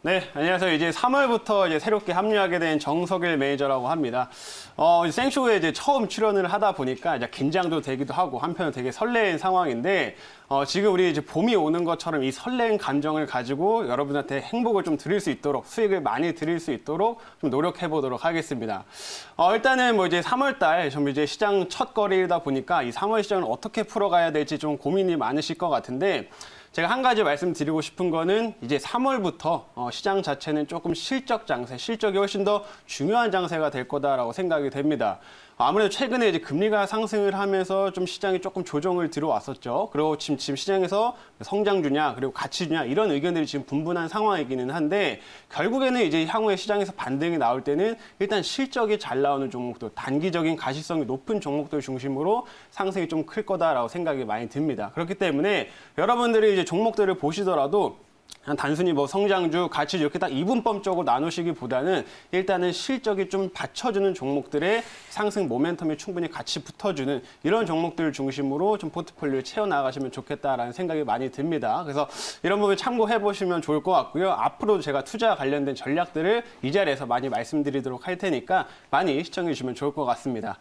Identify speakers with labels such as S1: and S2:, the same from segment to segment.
S1: 네, 안녕하세요. 이제 3월부터 이제 새롭게 합류하게 된 정석일 매니저라고 합니다. 생쇼에 이제 처음 출연을 하다 보니까 이제 긴장도 되기도 하고 한편으로 되게 설레는 상황인데, 지금 우리 이제 봄이 오는 것처럼 이 설레는 감정을 가지고 여러분한테 행복을 좀 드릴 수 있도록, 수익을 많이 드릴 수 있도록 좀 노력해 보도록 하겠습니다. 일단은 뭐 이제 3월달 좀 이제 시장 첫 거래이다 보니까 이 3월 시장을 어떻게 풀어가야 될지 좀 고민이 많으실 것 같은데, 제가 한 가지 말씀드리고 싶은 거는 이제 3월부터 시장 자체는 조금 실적 장세, 실적이 훨씬 더 중요한 장세가 될 거다라고 생각이 됩니다. 아무래도 최근에 이제 금리가 상승을 하면서 좀 시장이 조금 조정을 들어왔었죠. 그리고 지금 시장에서 성장주냐, 그리고 가치주냐, 이런 의견들이 지금 분분한 상황이기는 한데, 결국에는 이제 향후에 시장에서 반등이 나올 때는 일단 실적이 잘 나오는 종목들, 단기적인 가시성이 높은 종목들 중심으로 상승이 좀 클 거다라고 생각이 많이 듭니다. 그렇기 때문에 여러분들이 이제 종목들을 보시더라도 그냥 단순히 뭐 성장주, 가치주 이렇게 딱 이분법적으로 나누시기보다는 일단은 실적이 좀 받쳐주는 종목들의 상승 모멘텀이 충분히 같이 붙어주는 이런 종목들을 중심으로 좀 포트폴리오를 채워나가시면 좋겠다라는 생각이 많이 듭니다. 그래서 이런 부분 참고해 보시면 좋을 것 같고요. 앞으로도 제가 투자 관련된 전략들을 이 자리에서 많이 말씀드리도록 할 테니까 많이 시청해 주시면 좋을 것 같습니다.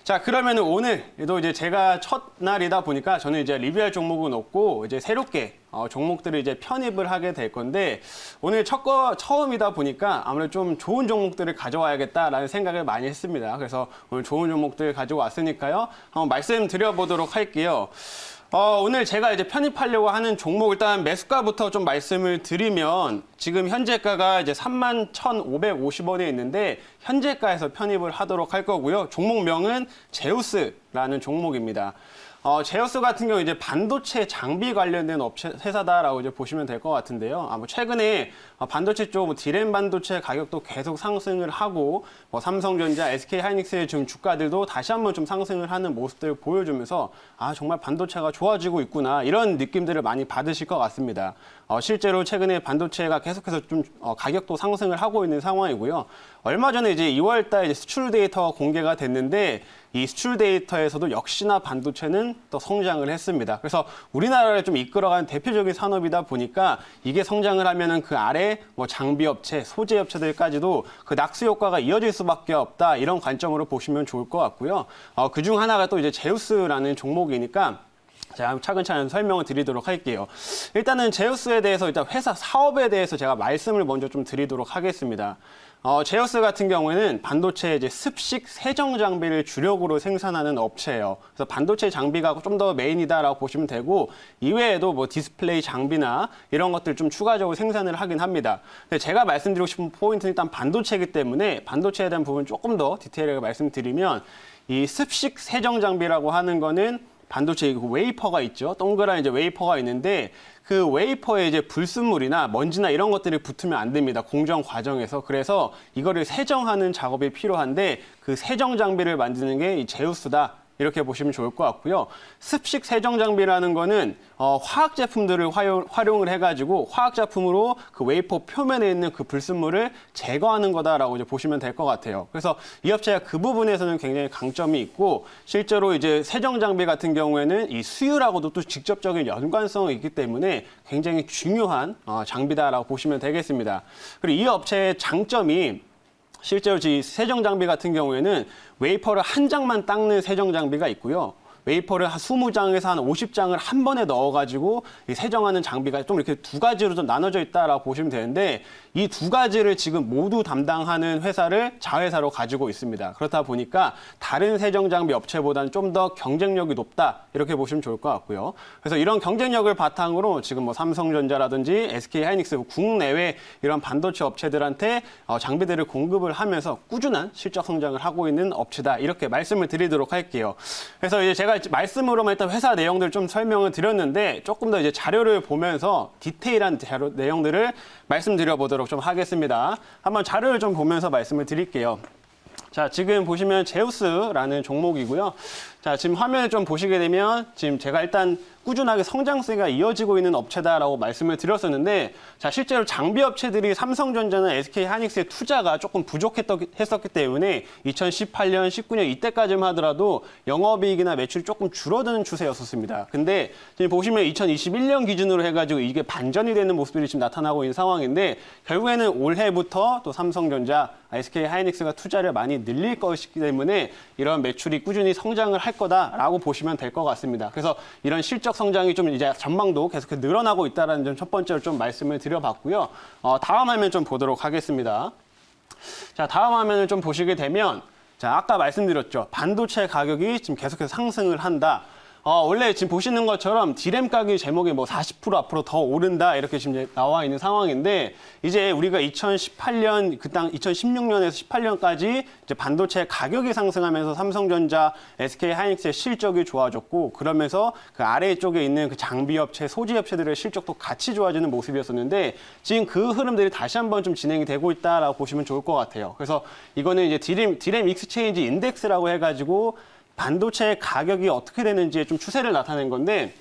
S1: 자, 그러면 오늘도 이제 제가 첫날이다 보니까 저는 이제 리뷰할 종목은 없고 이제 새롭게 종목들을 이제 편입을 하게 될 건데, 오늘 처음이다 보니까 아무래도 좀 좋은 종목들을 가져와야겠다라는 생각을 많이 했습니다. 그래서 오늘 좋은 종목들 가지고 왔으니까요. 한번 말씀드려보도록 할게요. 오늘 제가 이제 편입하려고 하는 종목, 일단 매수가부터 좀 말씀을 드리면, 지금 현재가가 이제 31,550원에 있는데, 현재가에서 편입을 하도록 할 거고요. 종목명은 제우스라는 종목입니다. 제우스 같은 경우 이제 반도체 장비 관련된 회사다라고 이제 보시면 될 것 같은데요. 뭐 최근에 반도체 쪽 디램 반도체 가격도 계속 상승을 하고, 뭐 삼성전자, SK 하이닉스의 지금 주가들도 다시 한번 좀 상승을 하는 모습들을 보여주면서 정말 반도체가 좋아지고 있구나, 이런 느낌들을 많이 받으실 것 같습니다. 실제로 최근에 반도체가 계속해서 좀 가격도 상승을 하고 있는 상황이고요. 얼마 전에 이제 2월달 이제 수출 데이터가 공개가 됐는데, 이 수출 데이터에서도 역시나 반도체는 또 성장을 했습니다. 그래서 우리나라를 좀 이끌어가는 대표적인 산업이다 보니까 이게 성장을 하면은 그 아래 뭐 장비 업체, 소재 업체들까지도 그 낙수 효과가 이어질 수밖에 없다, 이런 관점으로 보시면 좋을 것 같고요. 그중 하나가 또 이제 제우스라는 종목이니까 제가 차근차근 설명을 드리도록 할게요. 일단은 제우스에 대해서 일단 회사 사업에 대해서 제가 말씀을 먼저 좀 드리도록 하겠습니다. 제우스 같은 경우에는 반도체 이제 습식 세정 장비를 주력으로 생산하는 업체예요. 그래서 반도체 장비가 좀 더 메인이다라고 보시면 되고, 이외에도 뭐 디스플레이 장비나 이런 것들 좀 추가적으로 생산을 하긴 합니다. 근데 제가 말씀드리고 싶은 포인트는 일단 반도체이기 때문에 반도체에 대한 부분 조금 더 디테일하게 말씀드리면, 이 습식 세정 장비라고 하는 거는 반도체 그 웨이퍼가 있죠. 동그란 이제 웨이퍼가 있는데, 그 웨이퍼에 이제 불순물이나 먼지나 이런 것들이 붙으면 안 됩니다. 공정 과정에서. 그래서 이거를 세정하는 작업이 필요한데, 그 세정 장비를 만드는 게 이 제우스다, 이렇게 보시면 좋을 것 같고요. 습식 세정 장비라는 거는 화학 제품들을 활용을 해가지고 화학 제품으로 그 웨이퍼 표면에 있는 그 불순물을 제거하는 거다라고 이제 보시면 될 것 같아요. 그래서 이 업체가 그 부분에서는 굉장히 강점이 있고, 실제로 이제 세정 장비 같은 경우에는 이 수율하고도 또 직접적인 연관성이 있기 때문에 굉장히 중요한 장비다라고 보시면 되겠습니다. 그리고 이 업체의 장점이, 실제로 이 세정 장비 같은 경우에는 웨이퍼를 한 장만 닦는 세정 장비가 있고요. 웨이퍼를 한 20장에서 한 50장을 한 번에 넣어가지고 이 세정하는 장비가 좀 이렇게 두 가지로 좀 나눠져 있다라고 보시면 되는데, 이 두 가지를 지금 모두 담당하는 회사를 자회사로 가지고 있습니다. 그렇다 보니까 다른 세정 장비 업체보다는 좀 더 경쟁력이 높다, 이렇게 보시면 좋을 것 같고요. 그래서 이런 경쟁력을 바탕으로 지금 뭐 삼성전자라든지 SK 하이닉스 국내외 이런 반도체 업체들한테 장비들을 공급을 하면서 꾸준한 실적 성장을 하고 있는 업체다, 이렇게 말씀을 드리도록 할게요. 그래서 이제 제가 말씀으로만 일단 회사 내용들 좀 설명을 드렸는데, 조금 더 이제 자료를 보면서 디테일한 내용들을 말씀드려보도록 좀 하겠습니다. 한번 자료를 좀 보면서 말씀을 드릴게요. 자, 지금 보시면 제우스라는 종목이고요. 자, 지금 화면을 좀 보시게 되면 지금 제가 일단 꾸준하게 성장세가 이어지고 있는 업체다라고 말씀을 드렸었는데, 자, 실제로 장비 업체들이 삼성전자나 SK하이닉스의 투자가 조금 부족했었기 때문에 2018년, 19년 이때까지만 하더라도 영업이익이나 매출이 조금 줄어드는 추세였었습니다. 근데 지금 보시면 2021년 기준으로 해가지고 이게 반전이 되는 모습들이 지금 나타나고 있는 상황인데, 결국에는 올해부터 또 삼성전자, SK하이닉스가 투자를 많이 늘릴 것이기 때문에 이런 매출이 꾸준히 성장을 할 거다라고 보시면 될 것 같습니다. 그래서 이런 실적 성장이 좀 이제 전망도 계속 늘어나고 있다는 점 첫 번째로 좀 말씀을 드려봤고요. 다음 화면 좀 보도록 하겠습니다. 자, 다음 화면을 좀 보시게 되면, 자, 아까 말씀드렸죠. 반도체 가격이 지금 계속해서 상승을 한다. 원래 지금 보시는 것처럼 디램 가격 제목이 뭐 40% 앞으로 더 오른다 이렇게 지금 나와 있는 상황인데, 이제 우리가 2018년 2016년에서 18년까지 이제 반도체 가격이 상승하면서 삼성전자, SK하이닉스의 실적이 좋아졌고, 그러면서 그 아래쪽에 있는 그 장비 업체, 소재 업체들의 실적도 같이 좋아지는 모습이었었는데, 지금 그 흐름들이 다시 한번 좀 진행이 되고 있다라고 보시면 좋을 것 같아요. 그래서 이거는 이제 디램 익스체인지 인덱스라고 해가지고 반도체 가격이 어떻게 되는지의 좀 추세를 나타낸 건데,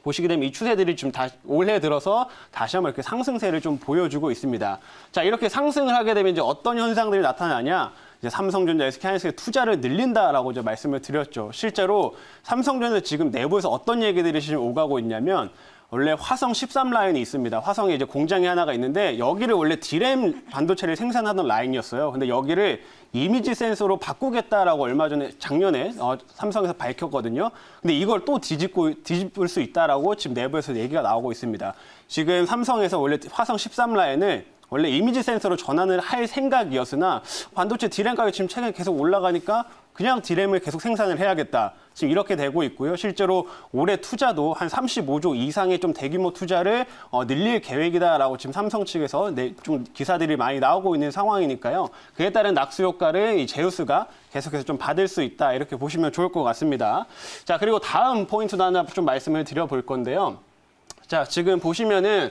S1: 보시게 되면 이 추세들이 좀 올해 들어서 다시 한번 이렇게 상승세를 좀 보여주고 있습니다. 자, 이렇게 상승을 하게 되면 이제 어떤 현상들이 나타나냐? 이제 삼성전자, SK하이닉스의 투자를 늘린다라고 이제 말씀을 드렸죠. 실제로 삼성전자 지금 내부에서 어떤 얘기들이 지금 오가고 있냐면, 원래 화성 13 라인이 있습니다. 화성에 이제 공장이 하나가 있는데, 여기를 원래 디램 반도체를 생산하던 라인이었어요. 근데 여기를 이미지 센서로 바꾸겠다라고 얼마 전에 작년에 삼성에서 밝혔거든요. 근데 이걸 또 뒤집을 수 있다라고 지금 내부에서 얘기가 나오고 있습니다. 지금 삼성에서 원래 화성 13 라인을 원래 이미지 센서로 전환을 할 생각이었으나, 반도체 디램 가격이 지금 최근에 계속 올라가니까 그냥 디램을 계속 생산을 해야겠다. 지금 이렇게 되고 있고요. 실제로 올해 투자도 한 35조 이상의 좀 대규모 투자를 늘릴 계획이다라고 지금 삼성 측에서 좀 기사들이 많이 나오고 있는 상황이니까요. 그에 따른 낙수 효과를 이 제우스가 계속해서 좀 받을 수 있다. 이렇게 보시면 좋을 것 같습니다. 자, 그리고 다음 포인트도 하나 좀 말씀을 드려볼 건데요. 자, 지금 보시면은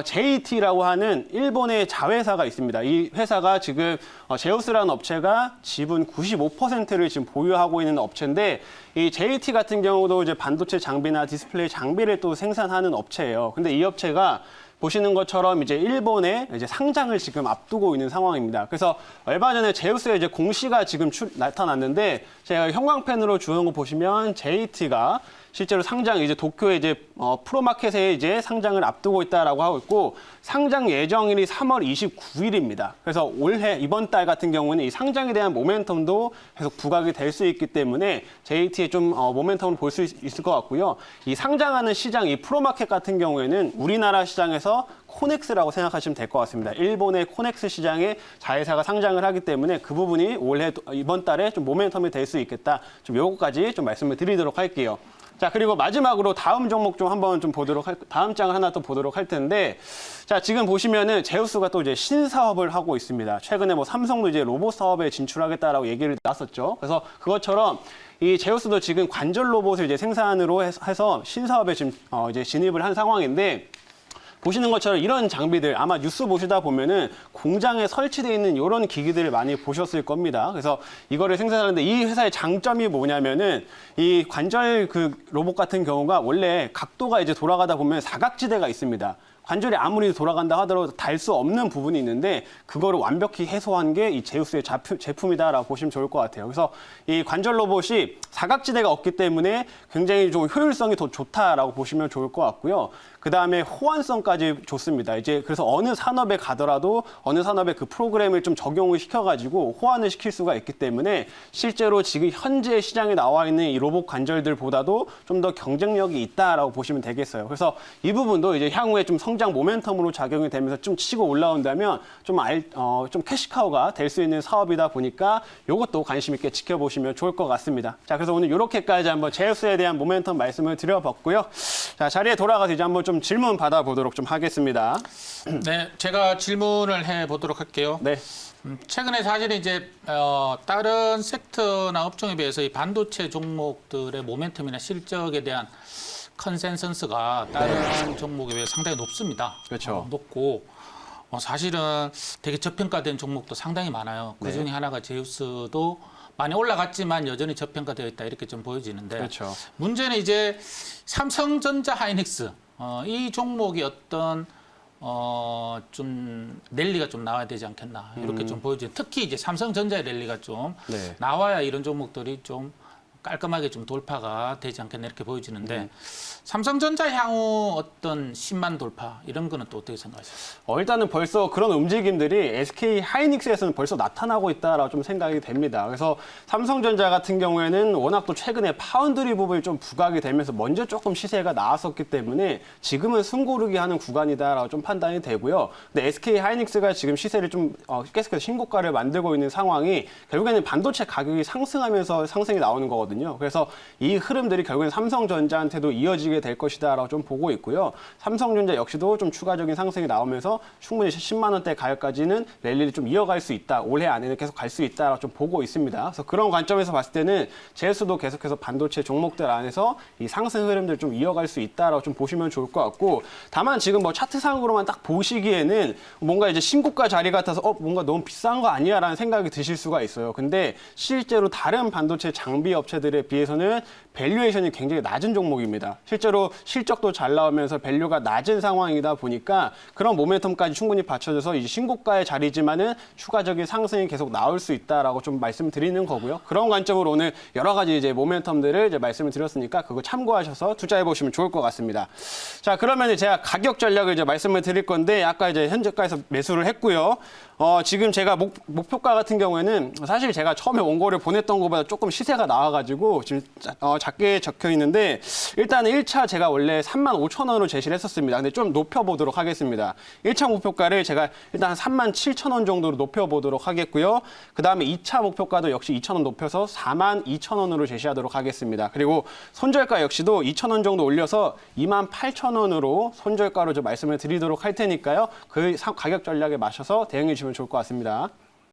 S1: JT라고 하는 일본의 자회사가 있습니다. 이 회사가 지금 제우스라는 업체가 지분 95%를 지금 보유하고 있는 업체인데, 이 JT 같은 경우도 이제 반도체 장비나 디스플레이 장비를 또 생산하는 업체예요. 근데 이 업체가 보시는 것처럼 이제 일본에 이제 상장을 지금 앞두고 있는 상황입니다. 그래서 얼마 전에 제우스의 이제 공시가 지금 나타났는데, 제가 형광펜으로 주는 거 보시면 JT가 실제로 상장 이제 도쿄의 이제 프로마켓에 이제 상장을 앞두고 있다라고 하고 있고, 상장 예정일이 3월 29일입니다. 그래서 올해 이번 달 같은 경우는 이 상장에 대한 모멘텀도 계속 부각이 될 수 있기 때문에 JT의 좀 모멘텀을 볼 수 있을 것 같고요. 이 상장하는 시장, 이 프로마켓 같은 경우에는 우리나라 시장에서 코넥스라고 생각하시면 될 것 같습니다. 일본의 코넥스 시장에 자회사가 상장을 하기 때문에 그 부분이 올해 이번 달에 좀 모멘텀이 될 수 있겠다. 좀 요거까지 좀 말씀을 드리도록 할게요. 자, 그리고 마지막으로 다음 종목 좀 한번 좀 다음 장을 하나 또 보도록 할 텐데, 자, 지금 보시면은 제우스가 또 이제 신사업을 하고 있습니다. 최근에 뭐 삼성도 이제 로봇 사업에 진출하겠다라고 얘기를 났었죠. 그래서 그것처럼 이 제우스도 지금 관절 로봇을 이제 생산으로 해서 신사업에 지금 이제 진입을 한 상황인데, 보시는 것처럼 이런 장비들 아마 뉴스 보시다 보면은 공장에 설치되어 있는 이런 기기들을 많이 보셨을 겁니다. 그래서 이거를 생산하는데 이 회사의 장점이 뭐냐면은 이 관절 그 로봇 같은 경우가 원래 각도가 이제 돌아가다 보면 사각지대가 있습니다. 관절이 아무리 돌아간다 하더라도 달 수 없는 부분이 있는데, 그거를 완벽히 해소한 게 이 제우스의 제품이다라고 보시면 좋을 것 같아요. 그래서 이 관절 로봇이 사각지대가 없기 때문에 굉장히 좀 효율성이 더 좋다라고 보시면 좋을 것 같고요. 그 다음에 호환성까지 좋습니다. 이제 그래서 어느 산업에 가더라도 어느 산업에 그 프로그램을 좀 적용을 시켜가지고 호환을 시킬 수가 있기 때문에, 실제로 지금 현재 시장에 나와 있는 이 로봇 관절들보다도 좀 더 경쟁력이 있다라고 보시면 되겠어요. 그래서 이 부분도 이제 향후에 좀 성장 모멘텀으로 작용이 되면서 좀 치고 올라온다면 좀 캐시카우가 될 수 있는 사업이다 보니까 이것도 관심 있게 지켜보시면 좋을 것 같습니다. 자, 그래서 오늘 이렇게까지 한번 제우스에 대한 모멘텀 말씀을 드려봤고요. 자, 자리에 돌아가서 이제 한번 좀 질문 받아보도록 좀 하겠습니다.
S2: 네, 제가 질문을 해보도록 할게요.
S1: 네.
S2: 최근에 사실 이제 다른 섹터나 업종에 비해서 이 반도체 종목들의 모멘텀이나 실적에 대한 컨센서스가 다른 종목에 비해 상당히 높습니다.
S1: 그렇죠.
S2: 높고 사실은 되게 저평가된 종목도 상당히 많아요. 그중에 하나가 제우스도 많이 올라갔지만 여전히 저평가되어 있다 이렇게 좀 보여지는데
S1: 그렇죠.
S2: 문제는 이제 삼성전자 하이닉스 이 종목이 어떤 좀 랠리가 좀 나와야 되지 않겠나 이렇게 좀 보여지는 특히 이제 삼성전자의 랠리가 좀
S1: 네.
S2: 나와야 이런 종목들이 좀 깔끔하게 좀 돌파가 되지 않겠나 이렇게 보여지는데 삼성전자 향후 어떤 10만 돌파 이런 거는 또 어떻게 생각하세요?
S1: 일단은 벌써 그런 움직임들이 SK 하이닉스에서는 벌써 나타나고 있다라고 좀 생각이 됩니다. 그래서 삼성전자 같은 경우에는 워낙 또 최근에 파운드리 부분이 좀 부각이 되면서 먼저 조금 시세가 나왔었기 때문에 지금은 숨고르기 하는 구간이다라고 좀 판단이 되고요. 근데 SK 하이닉스가 지금 시세를 좀 계속해서 신고가를 만들고 있는 상황이 결국에는 반도체 가격이 상승하면서 상승이 나오는 거거든요. 그래서 이 흐름들이 결국엔 삼성전자한테도 이어지게 될 것이다라고 좀 보고 있고요. 삼성전자 역시도 좀 추가적인 상승이 나오면서 충분히 10만 원대 가격까지는 랠리를 좀 이어갈 수 있다. 올해 안에는 계속 갈 수 있다라고 좀 보고 있습니다. 그래서 그런 관점에서 봤을 때는 제수도 계속해서 반도체 종목들 안에서 이 상승 흐름들을 좀 이어갈 수 있다라고 좀 보시면 좋을 것 같고 다만 지금 뭐 차트상으로만 딱 보시기에는 뭔가 이제 신고가 자리 같아서 뭔가 너무 비싼 거 아니야라는 생각이 드실 수가 있어요. 근데 실제로 다른 반도체 장비 업체들에 비해서는 밸류에이션이 굉장히 낮은 종목입니다. 실제로 실적도 잘 나오면서 밸류가 낮은 상황이다 보니까 그런 모멘텀까지 충분히 받쳐줘서 이제 신고가의 자리지만은 추가적인 상승이 계속 나올 수 있다라고 좀 말씀드리는 거고요. 그런 관점으로 오늘 여러 가지 이제 모멘텀들을 이제 말씀을 드렸으니까 그거 참고하셔서 투자해 보시면 좋을 것 같습니다. 자, 그러면 제가 가격 전략을 이제 말씀을 드릴 건데 아까 이제 현재가에서 매수를 했고요. 지금 제가 목표가 같은 경우에는 사실 제가 처음에 원고를 보냈던 것보다 조금 시세가 나와가지고 지금 작게 적혀 있는데 일단 1차 제가 원래 35,000원으로 제시를 했었습니다. 근데 좀 높여보도록 하겠습니다. 1차 목표가를 제가 일단 37,000원 정도로 높여보도록 하겠고요. 그 다음에 2차 목표가도 역시 2,000원 높여서 42,000원으로 제시하도록 하겠습니다. 그리고 손절가 역시도 2,000원 정도 올려서 28,000원으로 손절가로 좀 말씀을 드리도록 할 테니까요. 그 가격 전략에 맞춰서 대응해 주시면 좋을 것 같습니다.